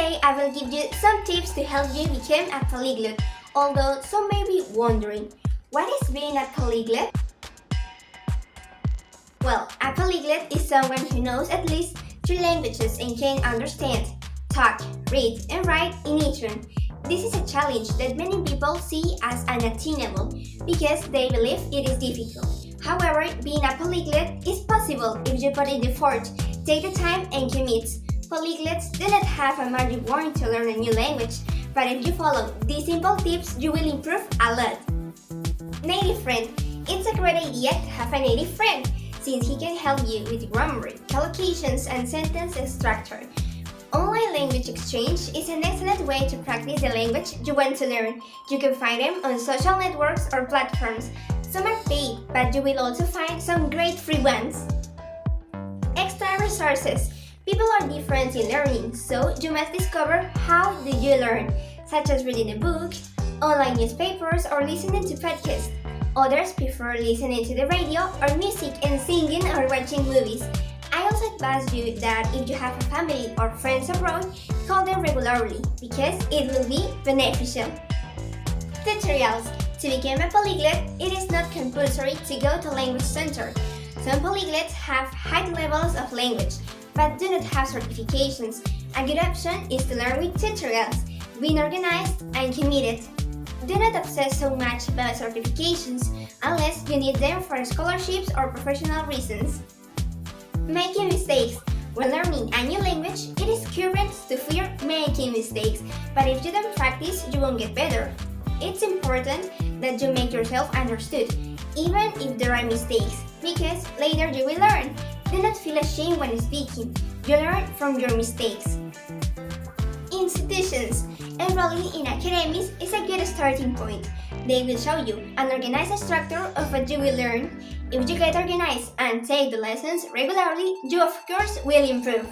Today I will give you some tips to help you become a polyglot, although some may be wondering, what is being a polyglot? Well, a polyglot is someone who knows at least 3 languages and can understand, talk, read, and write in each one. This is a challenge that many people see as unattainable because they believe it is difficult. However, being a polyglot is possible if you put in the effort, take the time, and commit. Polyglots do not have a magic wand to learn a new language, but if you follow these simple tips, you will improve a lot. Native friend. It's a great idea to have a native friend, since he can help you with grammar, collocations, and sentence structure. Online language exchange is an excellent way to practice the language you want to learn. You can find them on social networks or platforms. Some are paid, but you will also find some great free ones. Extra resources. People are different in learning, so you must discover how do you learn, such as reading a book, online newspapers, or listening to podcasts. Others prefer listening to the radio or music and singing or watching movies. I also advise you that if you have a family or friends abroad, call them regularly because it will be beneficial. Tutorials. To become a polyglot, it is not compulsory to go to language center. Some polyglots have high levels of language, but do not have certifications. A good option is to learn with tutorials, being organized and committed. Do not obsess so much about certifications unless you need them for scholarships or professional reasons. Making mistakes. When learning a new language, it is current to fear making mistakes, but if you don't practice, you won't get better. It's important that you make yourself understood, even if there are mistakes, because later you will learn. Do not feel ashamed when speaking. You learn from your mistakes. Institutions. Enrolling in academies is a good starting point. They will show you an organized structure of what you will learn. If you get organized and take the lessons regularly, you of course will improve.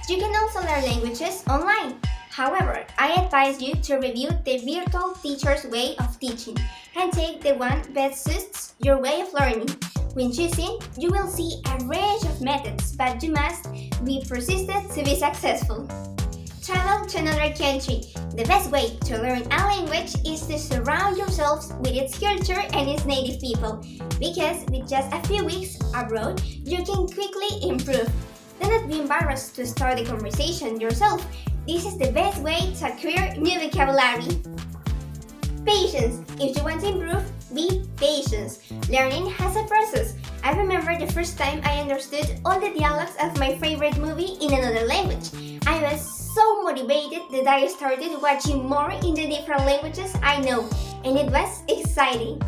You can also learn languages online. However, I advise you to review the virtual teacher's way of teaching and take the one best suits your way of learning. When choosing, you will see a range of methods, but you must be persistent to be successful. Travel to another country. The best way to learn a language is to surround yourselves with its culture and its native people, because with just a few weeks abroad, you can quickly improve. Do not be embarrassed to start the conversation yourself. This is the best way to acquire new vocabulary. Patience. If you want to improve, be patient. Learning has a process. I remember the first time I understood all the dialogues of my favorite movie in another language. I was so motivated that I started watching more in the different languages I know, and it was exciting.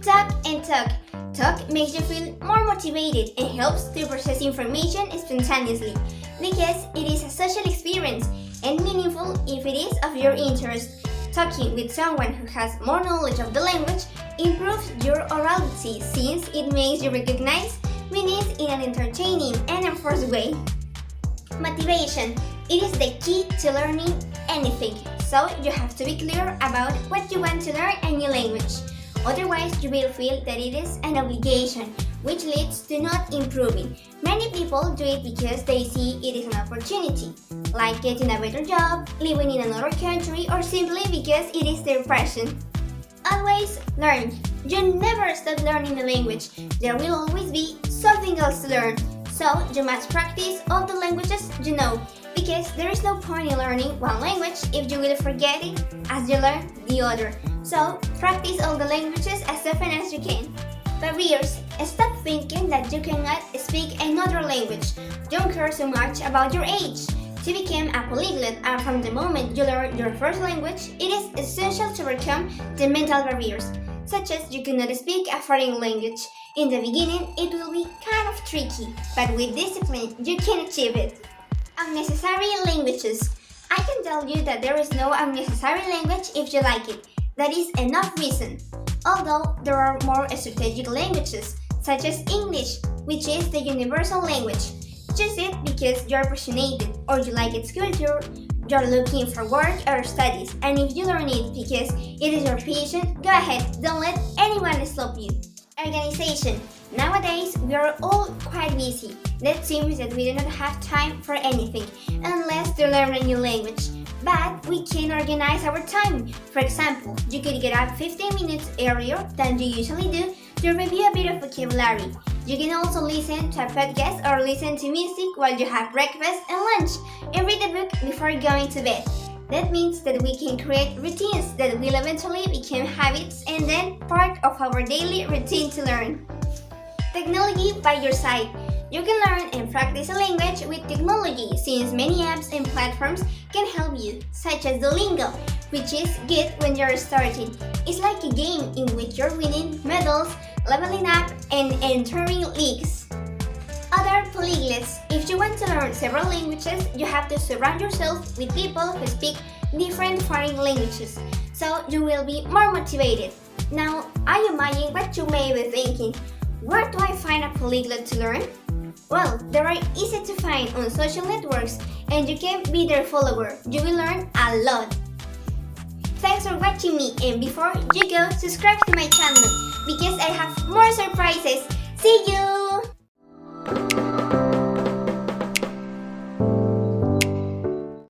Talk and talk. Talk makes you feel more motivated and helps to process information spontaneously, because it is a social experience and meaningful if it is of your interest. Talking with someone who has more knowledge of the language improves your orality since it makes you recognize meanings in an entertaining and enforced way. Motivation. It is the key to learning anything, so you have to be clear about what you want to learn a new language. Otherwise, you will feel that it is an obligation, which leads to not improving. Many people do it because they see it is an opportunity, like getting a better job, living in another country, or simply because it is their passion. Always learn. You never stop learning a language. There will always be something else to learn. So you must practice all the languages you know, because there is no point in learning one language if you will forget it as you learn the other. So practice all the languages as often as you can. Barriers. Stop thinking that you cannot speak another language. Don't care so much about your age. To become a polyglot and from the moment you learn your first language, it is essential to overcome the mental barriers, such as you cannot speak a foreign language. In the beginning, it will be kind of tricky, but with discipline, you can achieve it. Unnecessary languages. I can tell you that there is no unnecessary language if you like it. That is enough reason. Although there are more strategic languages, such as English, which is the universal language. Choose it because you are passionate or you like its culture, you are looking for work or studies, and if you learn it because it is your passion, go ahead, don't let anyone stop you. Organization. Nowadays, we are all quite busy. That seems that we do not have time for anything, unless to learn a new language. But we can organize our time. For example, you could get up 15 minutes earlier than you usually do to review a bit of vocabulary. You can also listen to a podcast or listen to music while you have breakfast and lunch, and read a book before going to bed. That means that we can create routines that will eventually become habits and then part of our daily routine to learn. Technology by your side. You can learn and practice a language with technology since many apps and platforms can help you, such as Duolingo, which is good when you're starting. It's like a game in which you're winning medals, leveling up, and entering leagues. Other polyglots. If you want to learn several languages, you have to surround yourself with people who speak different foreign languages, so you will be more motivated. Now, I imagine what you may be thinking. Where do I find a polyglot to learn? Well, they are easy to find on social networks, and you can be their follower. You will learn a lot. Thanks for watching me, and before you go, subscribe to my channel because I have more surprises. See you!